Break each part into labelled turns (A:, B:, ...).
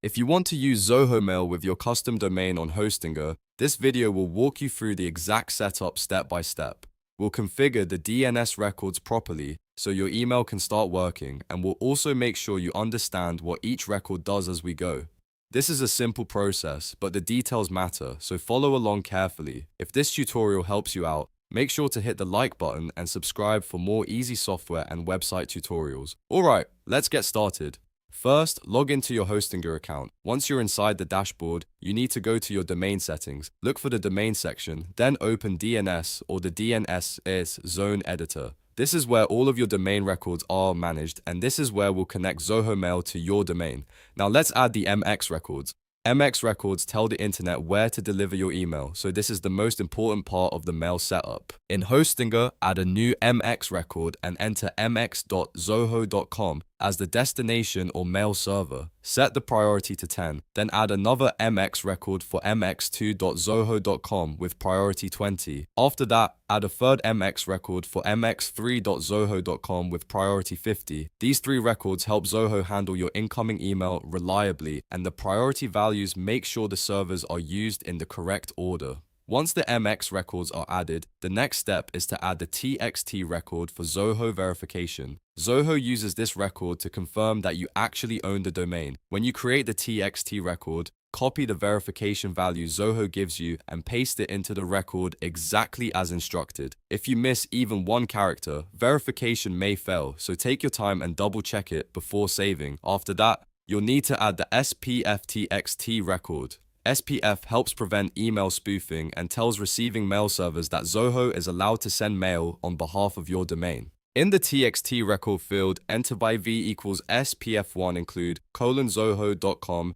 A: If you want to use Zoho Mail with your custom domain on Hostinger, this video will walk you through the exact setup step by step. We'll configure the DNS records properly so your email can start working, and we'll also make sure you understand what each record does as we go. This is a simple process, but the details matter, so follow along carefully. If this tutorial helps you out, make sure to hit the like button and subscribe for more easy software and website tutorials. Alright, let's get started. First, log into your Hostinger account. Once you're inside the dashboard, you need to go to your domain settings, look for the domain section, then open DNS or the DNS zone editor. This is where all of your domain records are managed, and this is where we'll connect Zoho Mail to your domain. Now let's add the MX records. MX records tell the internet where to deliver your email, so this is the most important part of the mail setup. In Hostinger, add a new MX record and enter mx.zoho.com as the destination or mail server. Set the priority to 10, then add another MX record for mx2.zoho.com with priority 20. After that, add a third MX record for mx3.zoho.com with priority 50. These three records help Zoho handle your incoming email reliably, and the priority values make sure the servers are used in the correct order. Once the MX records are added, the next step is to add the TXT record for Zoho verification. Zoho uses this record to confirm that you actually own the domain. When you create the TXT record, copy the verification value Zoho gives you and paste it into the record exactly as instructed. If you miss even one character, verification may fail, so take your time and double check it before saving. After that, you'll need to add the SPF TXT record. SPF helps prevent email spoofing and tells receiving mail servers that Zoho is allowed to send mail on behalf of your domain. In the TXT record field, enter by v equals SPF1 include :zoho.com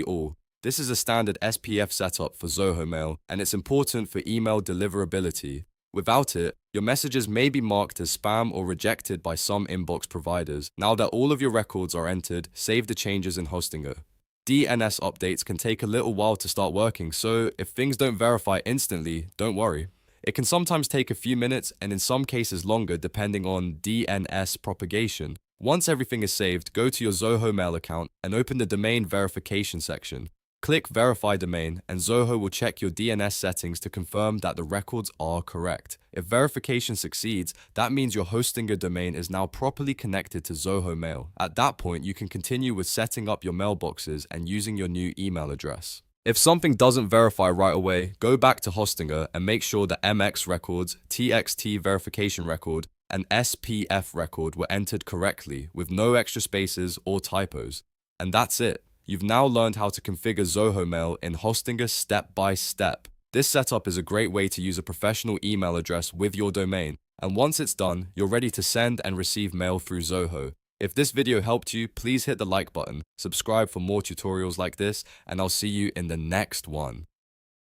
A: ~all. This is a standard SPF setup for Zoho Mail, and it's important for email deliverability. Without it, your messages may be marked as spam or rejected by some inbox providers. Now that all of your records are entered, save the changes in Hostinger. DNS updates can take a little while to start working, so if things don't verify instantly, don't worry. It can sometimes take a few minutes and in some cases longer depending on DNS propagation. Once everything is saved, go to your Zoho Mail account and open the domain verification section. Click Verify Domain and Zoho will check your DNS settings to confirm that the records are correct. If verification succeeds, that means your Hostinger domain is now properly connected to Zoho Mail. At that point, you can continue with setting up your mailboxes and using your new email address. If something doesn't verify right away, go back to Hostinger and make sure the MX records, TXT verification record, and SPF record were entered correctly with no extra spaces or typos. And that's it. You've now learned how to configure Zoho Mail in Hostinger step by step. This setup is a great way to use a professional email address with your domain, and once it's done, you're ready to send and receive mail through Zoho. If this video helped you, please hit the like button, subscribe for more tutorials like this, and I'll see you in the next one.